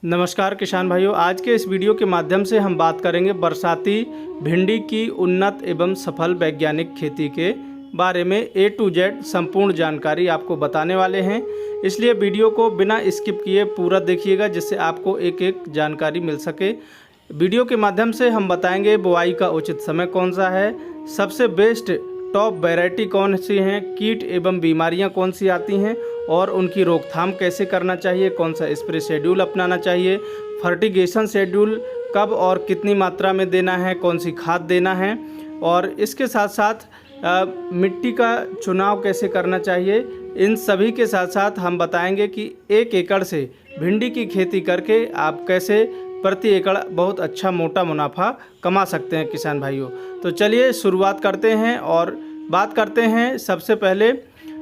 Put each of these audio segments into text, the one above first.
नमस्कार किसान भाइयों, आज के इस वीडियो के माध्यम से हम बात करेंगे बरसाती भिंडी की उन्नत एवं सफल वैज्ञानिक खेती के बारे में। A to Z संपूर्ण जानकारी आपको बताने वाले हैं, इसलिए वीडियो को बिना स्किप किए पूरा देखिएगा जिससे आपको एक एक जानकारी मिल सके। वीडियो के माध्यम से हम बताएंगे बुआई का उचित समय कौन सा है, सबसे बेस्ट टॉप वैरायटी कौन सी हैं, कीट एवं बीमारियां कौन सी आती हैं और उनकी रोकथाम कैसे करना चाहिए, कौन सा स्प्रे शेड्यूल अपनाना चाहिए, फर्टिगेशन शेड्यूल कब और कितनी मात्रा में देना है, कौन सी खाद देना है और इसके साथ साथ मिट्टी का चुनाव कैसे करना चाहिए। इन सभी के साथ साथ हम बताएंगे कि 1 एकड़ से भिंडी की खेती करके आप कैसे प्रति एकड़ बहुत अच्छा मोटा मुनाफा कमा सकते हैं किसान भाइयों। तो चलिए शुरुआत करते हैं और बात करते हैं सबसे पहले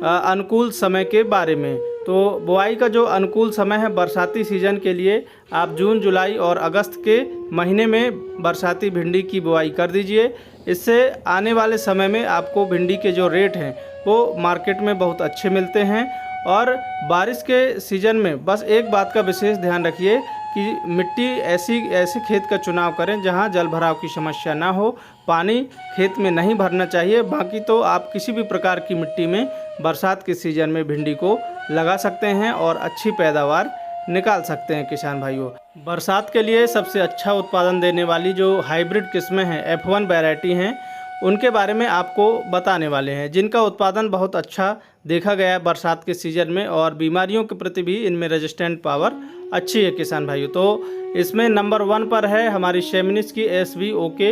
अनुकूल समय के बारे में। तो बुआई का जो अनुकूल समय है बरसाती सीज़न के लिए आप जून, जुलाई और अगस्त के महीने में बरसाती भिंडी की बुआई कर दीजिए। इससे आने वाले समय में आपको भिंडी के जो रेट हैं वो मार्केट में बहुत अच्छे मिलते हैं। और बारिश के सीज़न में बस एक बात का विशेष ध्यान रखिए कि मिट्टी ऐसे खेत का चुनाव करें जहां जल भराव की समस्या ना हो, पानी खेत में नहीं भरना चाहिए। बाकी तो आप किसी भी प्रकार की मिट्टी में बरसात के सीज़न में भिंडी को लगा सकते हैं और अच्छी पैदावार निकाल सकते हैं किसान भाइयों। बरसात के लिए सबसे अच्छा उत्पादन देने वाली जो हाइब्रिड किस्में हैं, F1 वैरायटी हैं, उनके बारे में आपको बताने वाले हैं, जिनका उत्पादन बहुत अच्छा देखा गया है बरसात के सीज़न में और बीमारियों के प्रति भी इनमें रेजिस्टेंट पावर अच्छी है किसान भाइयों। तो इसमें नंबर 1 पर है हमारी शेमिनिस की SVOK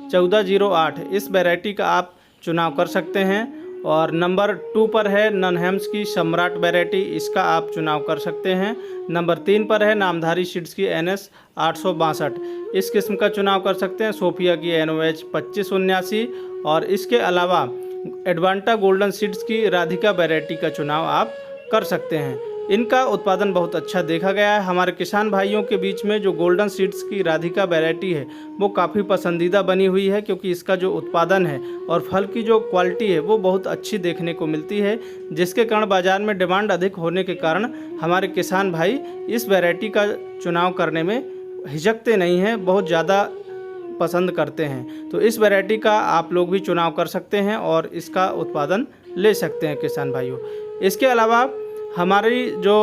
1408। इस वैरायटी का आप चुनाव कर सकते हैं। और नंबर 2 पर है ननहेम्स की सम्राट वैरायटी, इसका आप चुनाव कर सकते हैं। नंबर 3 पर है नामधारी सीड्स की NS 862, इस किस्म का चुनाव कर सकते हैं। सोफिया की NOH 2579 और इसके अलावा एडवांटा गोल्डन सीड्स की राधिका वैरायटी का चुनाव आप कर सकते हैं। इनका उत्पादन बहुत अच्छा देखा गया है हमारे किसान भाइयों के बीच में। जो गोल्डन सीड्स की राधिका वैरायटी है वो काफ़ी पसंदीदा बनी हुई है, क्योंकि इसका जो उत्पादन है और फल की जो क्वालिटी है वो बहुत अच्छी देखने को मिलती है, जिसके कारण बाज़ार में डिमांड अधिक होने के कारण हमारे किसान भाई इस वैरायटी का चुनाव करने में हिचकते नहीं हैं, बहुत ज़्यादा पसंद करते हैं। तो इस वैरायटी का आप लोग भी चुनाव कर सकते हैं और इसका उत्पादन ले सकते हैं किसान भाइयों। इसके अलावा हमारी जो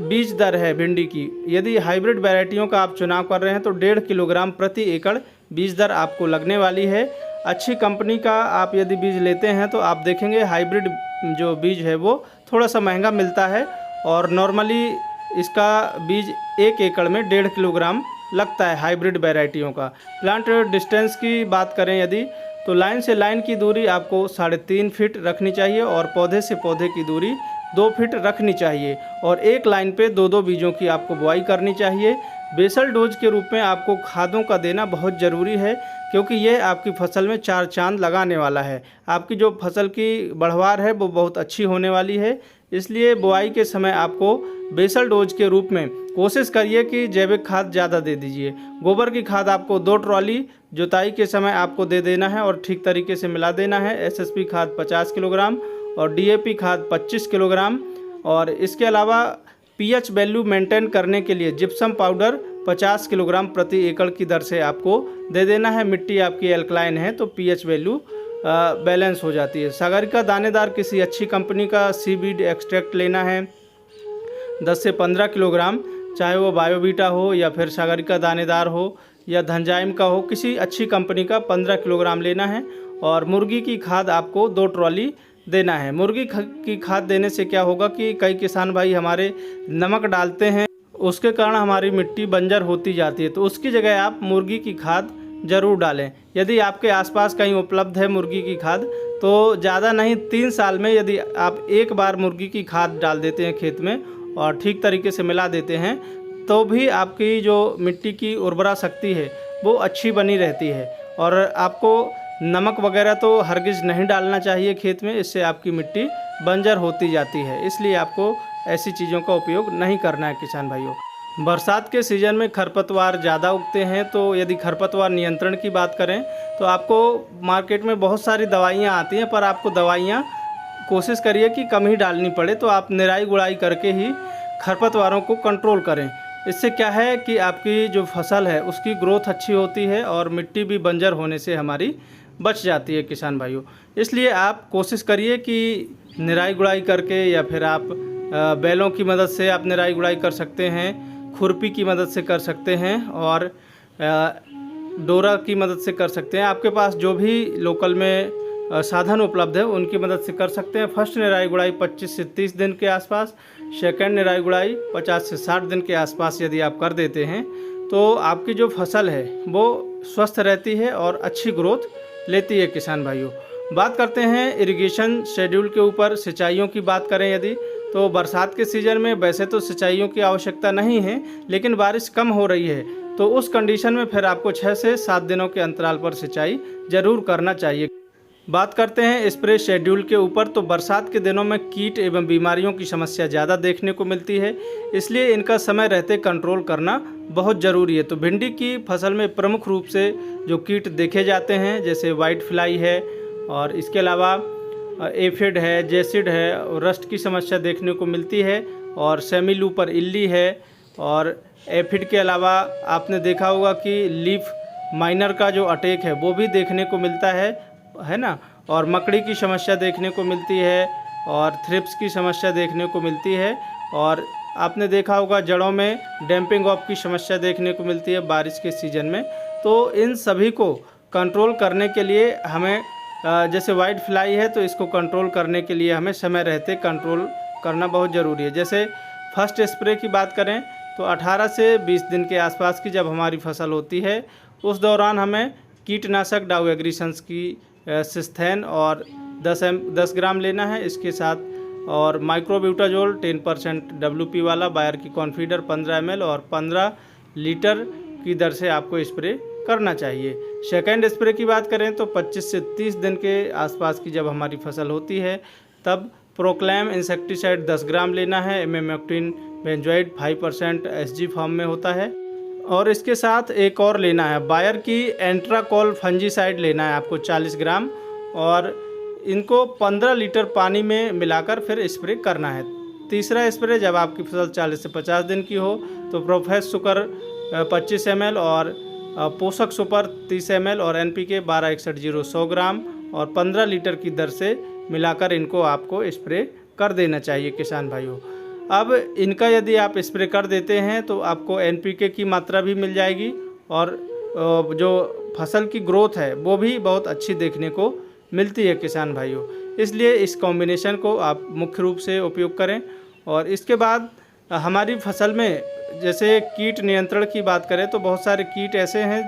बीज दर है भिंडी की, यदि हाइब्रिड वैरायटियों का आप चुनाव कर रहे हैं तो 1.5 किलोग्राम प्रति एकड़ बीज दर आपको लगने वाली है। अच्छी कंपनी का आप यदि बीज लेते हैं तो आप देखेंगे हाइब्रिड जो बीज है वो थोड़ा सा महंगा मिलता है और नॉर्मली इसका बीज 1 एकड़ में 1.5 किलोग्राम लगता है हाइब्रिड वैरायटियों का। प्लांट डिस्टेंस की बात करें यदि, तो लाइन से लाइन की दूरी आपको 3.5 फीट रखनी चाहिए और पौधे से पौधे की दूरी 2 फीट रखनी चाहिए और एक लाइन पे 2-2 बीजों की आपको बुआई करनी चाहिए। बेसल डोज के रूप में आपको खादों का देना बहुत ज़रूरी है, क्योंकि यह आपकी फसल में 4 चांद लगाने वाला है। आपकी जो फसल की बढ़वार है वो बहुत अच्छी होने वाली है, इसलिए बुआई के समय आपको बेसल डोज के रूप में कोशिश करिए कि जैविक खाद ज़्यादा दे दीजिए। गोबर की खाद आपको 2 ट्रॉली जुताई के समय आपको दे देना है और ठीक तरीके से मिला देना है। SSP खाद 50 किलोग्राम और DAP खाद 25 किलोग्राम और इसके अलावा pH वैल्यू मेंटेन करने के लिए जिप्सम पाउडर 50 किलोग्राम प्रति एकड़ की दर से आपको दे देना है। मिट्टी आपकी एल्कलाइन है तो pH वैल्यू बैलेंस हो जाती है। सागरिका दानेदार किसी अच्छी कंपनी का सीवीड एक्सट्रैक्ट लेना है 10 से 15 किलोग्राम, चाहे वो बायोवीटा हो या फिर सागरिका दानेदार हो या धनजाइम का हो, किसी अच्छी कंपनी का 15 किलोग्राम लेना है। और मुर्गी की खाद आपको 2 ट्रॉली देना है। मुर्गी की खाद देने से क्या होगा कि कई किसान भाई हमारे नमक डालते हैं, उसके कारण हमारी मिट्टी बंजर होती जाती है, तो उसकी जगह आप मुर्गी की खाद ज़रूर डालें। यदि आपके आसपास कहीं उपलब्ध है मुर्गी की खाद तो ज़्यादा नहीं 3 साल में यदि आप एक बार मुर्गी की खाद डाल देते हैं खेत में और ठीक तरीके से मिला देते हैं तो भी आपकी जो मिट्टी की उर्वरा शक्ति है वो अच्छी बनी रहती है। और आपको नमक वगैरह तो हरगिज़ नहीं डालना चाहिए खेत में, इससे आपकी मिट्टी बंजर होती जाती है, इसलिए आपको ऐसी चीज़ों का उपयोग नहीं करना है किसान भाइयों। बरसात के सीज़न में खरपतवार ज़्यादा उगते हैं, तो यदि खरपतवार नियंत्रण की बात करें तो आपको मार्केट में बहुत सारी दवाइयाँ आती हैं, पर आपको दवाइयाँ कोशिश करिए कि कम ही डालनी पड़े। तो आप निराई गुड़ाई करके ही खरपतवारों को कंट्रोल करें। इससे क्या है कि आपकी जो फसल है उसकी ग्रोथ अच्छी होती है और मिट्टी भी बंजर होने से हमारी बच जाती है किसान भाइयों। इसलिए आप कोशिश करिए कि निराई गुड़ाई करके या फिर आप बैलों की मदद से आप निराई गुड़ाई कर सकते हैं, खुरपी की मदद से कर सकते हैं और डोरा की मदद से कर सकते हैं। आपके पास जो भी लोकल में साधन उपलब्ध है उनकी मदद से कर सकते हैं। फर्स्ट निराई गुड़ाई 25 से 30 दिन के आसपास, सेकंड निराई गुड़ाई 50 से 60 दिन के आसपास यदि आप कर देते हैं तो आपकी जो फसल है वो स्वस्थ रहती है और अच्छी ग्रोथ लेती है किसान भाइयों। बात करते हैं इरिगेशन शेड्यूल के ऊपर। सिंचाइयों की बात करें यदि, तो बरसात के सीज़न में वैसे तो सिंचाइयों की आवश्यकता नहीं है, लेकिन बारिश कम हो रही है तो उस कंडीशन में फिर आपको 6 से 7 दिनों के अंतराल पर सिंचाई ज़रूर करना चाहिए। बात करते हैं स्प्रे शेड्यूल के ऊपर, तो बरसात के दिनों में कीट एवं बीमारियों की समस्या ज़्यादा देखने को मिलती है, इसलिए इनका समय रहते कंट्रोल करना बहुत ज़रूरी है। तो भिंडी की फसल में प्रमुख रूप से जो कीट देखे जाते हैं जैसे वाइट फ्लाई है और इसके अलावा एफिड है, जेसिड है और रस्ट की समस्या देखने को मिलती है और सेमी लूपर इल्ली है। और एफिड के अलावा आपने देखा होगा कि लीफ माइनर का जो अटैक है वो भी देखने को मिलता है ना। और मकड़ी की समस्या देखने को मिलती है और थ्रिप्स की समस्या देखने को मिलती है। और आपने देखा होगा जड़ों में डैम्पिंग ऑफ की समस्या देखने को मिलती है बारिश के सीज़न में। तो इन सभी को कंट्रोल करने के लिए हमें जैसे वाइट फ्लाई है तो इसको कंट्रोल करने के लिए हमें समय रहते कंट्रोल करना बहुत ज़रूरी है। जैसे फर्स्ट स्प्रे की बात करें तो 18 से 20 दिन के आसपास की जब हमारी फसल होती है उस दौरान हमें कीटनाशक डाउ एग्रीसंस की सिस्थेन और 10 ग्राम लेना है इसके साथ, और माइक्रोब्यूटाजोल 10% WP वाला बायर की कॉन्फीडर 15 ml और 15 लीटर की दर से आपको स्प्रे करना चाहिए। सेकेंड स्प्रे की बात करें तो 25 से 30 दिन के आसपास की जब हमारी फसल होती है तब प्रोक्लेम इंसेक्टिसाइड 10 ग्राम लेना है। इमेमेक्टिन बेंजोइड 5% SG फॉर्म में होता है। और इसके साथ एक और लेना है, बायर की एंट्राकॉल फंजीसाइड लेना है आपको 40 ग्राम और इनको 15 लीटर पानी में मिलाकर फिर स्प्रे करना है। तीसरा स्प्रे जब आपकी फसल 40 से 50 दिन की हो तो प्रोफेस सुकर 25 ml और पोषक सुपर 30 ml और NPK 1261 100 ग्राम और 15 लीटर की दर से मिलाकर इनको आपको स्प्रे कर देना चाहिए किसान भाइयों। अब इनका यदि आप स्प्रे कर देते हैं तो आपको NPK की मात्रा भी मिल जाएगी और जो फसल की ग्रोथ है वो भी बहुत अच्छी देखने को मिलती है किसान भाइयों। इसलिए इस कॉम्बिनेशन को आप मुख्य रूप से उपयोग करें। और इसके बाद हमारी फसल में जैसे कीट नियंत्रण की बात करें तो बहुत सारे कीट ऐसे हैं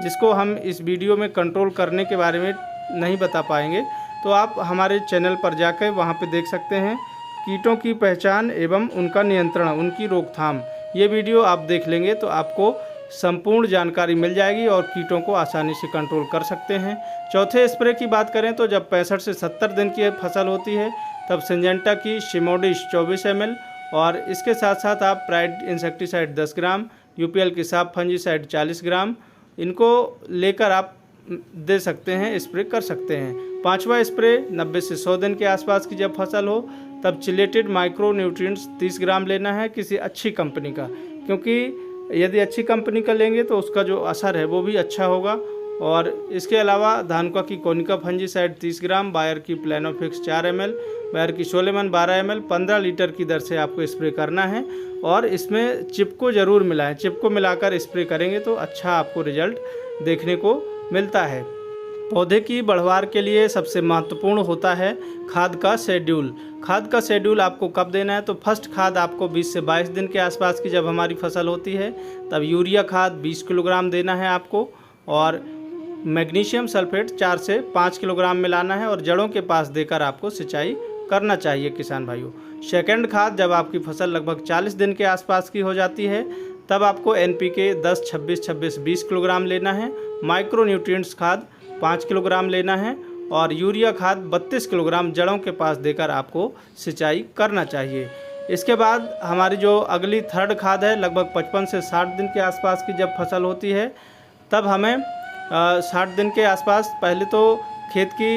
जिसको हम इस वीडियो में कंट्रोल करने के बारे में नहीं बता पाएंगे, तो आप हमारे चैनल पर जाकर वहाँ पे देख सकते हैं कीटों की पहचान एवं उनका नियंत्रण, उनकी रोकथाम। ये वीडियो आप देख लेंगे तो आपको संपूर्ण जानकारी मिल जाएगी और कीटों को आसानी से कंट्रोल कर सकते हैं। चौथे स्प्रे की बात करें तो जब 65 से 70 दिन की फसल होती है तब सिंजेंटा की शिमोडिश 24 ml और इसके साथ साथ आप प्राइड इंसेक्टिसाइड 10 ग्राम, UPL की साफ फंजीसाइड 40 ग्राम इनको लेकर आप दे सकते हैं, स्प्रे कर सकते हैं। पांचवा स्प्रे 90 से 100 दिन के आसपास की जब फसल हो तब चिलेटेड माइक्रो न्यूट्रिएंट्स 30 ग्राम लेना है किसी अच्छी कंपनी का, क्योंकि यदि अच्छी कंपनी का लेंगे तो उसका जो असर है वो भी अच्छा होगा। और इसके अलावा धानुका की कोनिका फंजीसाइड 30 ग्राम, बायर की प्लेनोफिक्स 4 ml, बायर की सोलेमन 12 ml 15 लीटर की दर से आपको स्प्रे करना है। और इसमें चिपको ज़रूर मिलाएं, चिपको मिलाकर स्प्रे करेंगे तो अच्छा आपको रिजल्ट देखने को मिलता है। पौधे की बढ़वार के लिए सबसे महत्वपूर्ण होता है खाद का शेड्यूल। खाद का शेड्यूल आपको कब देना है तो फर्स्ट खाद आपको 20 से 22 दिन के आसपास की जब हमारी फसल होती है तब यूरिया खाद 20 किलोग्राम देना है आपको और मैग्नीशियम सल्फेट 4 से 5 किलोग्राम मिलाना है और जड़ों के पास देकर आपको सिंचाई करना चाहिए किसान भाइयों। सेकंड खाद जब आपकी फसल लगभग 40 दिन के आसपास की हो जाती है तब आपको NPK 10, 26, 26, 20 किलोग्राम लेना है। माइक्रो न्यूट्रिएंट्स खाद 5 किलोग्राम लेना है और यूरिया खाद 32 किलोग्राम जड़ों के पास देकर आपको सिंचाई करना चाहिए। इसके बाद हमारी जो अगली थर्ड खाद है लगभग 55 से 60 दिन के आसपास की जब फसल होती है तब हमें 60 दिन के आसपास पहले तो खेत की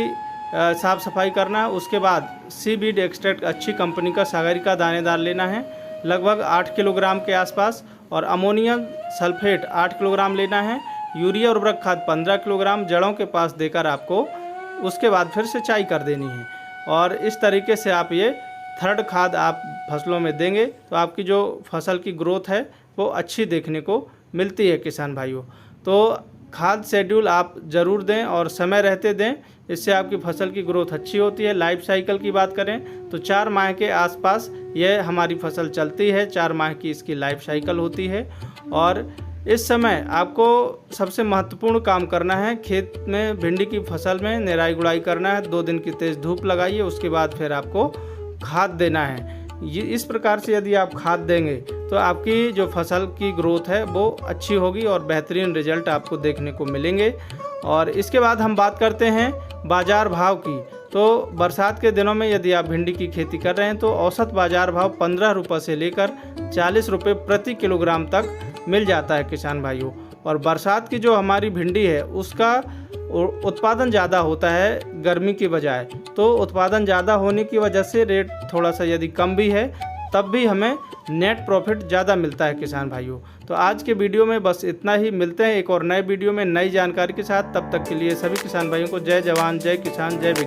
साफ़ सफाई करना, उसके बाद सीबीड एक्सट्रैक्ट अच्छी कंपनी का सागरिका दानेदार लेना है लगभग 8 किलोग्राम के आसपास और अमोनियम सल्फेट 8 किलोग्राम लेना है। यूरिया उर्वरक खाद 15 किलोग्राम जड़ों के पास देकर आपको उसके बाद फिर सिंचाई कर देनी है। और इस तरीके से आप ये थर्ड खाद आप फसलों में देंगे तो आपकी जो फसल की ग्रोथ है वो अच्छी देखने को मिलती है किसान भाइयों। तो खाद शेड्यूल आप ज़रूर दें और समय रहते दें, इससे आपकी फसल की ग्रोथ अच्छी होती है। लाइफ साइकिल की बात करें तो 4 माह के आसपास यह हमारी फसल चलती है, 4 माह की इसकी लाइफ साइकिल होती है। और इस समय आपको सबसे महत्वपूर्ण काम करना है, खेत में भिंडी की फसल में निराई गुड़ाई करना है। 2 दिन की तेज़ धूप लगाइए, उसके बाद फिर आपको खाद देना है। ये इस प्रकार से यदि आप खाद देंगे तो आपकी जो फसल की ग्रोथ है वो अच्छी होगी और बेहतरीन रिजल्ट आपको देखने को मिलेंगे। और इसके बाद हम बात करते हैं बाज़ार भाव की। तो बरसात के दिनों में यदि आप भिंडी की खेती कर रहे हैं तो औसत बाज़ार भाव 15 रुपये से लेकर 40 रुपये प्रति किलोग्राम तक मिल जाता है किसान भाइयों। और बरसात की जो हमारी भिंडी है उसका उत्पादन ज़्यादा होता है गर्मी की बजाय, तो उत्पादन ज़्यादा होने की वजह से रेट थोड़ा सा यदि कम भी है तब भी हमें नेट प्रॉफिट ज़्यादा मिलता है किसान भाइयों। तो आज के वीडियो में बस इतना ही, मिलते हैं एक और नए वीडियो में नई जानकारी के साथ। तब तक के लिए सभी किसान भाइयों को जय जवान जय किसान जय विज्ञान।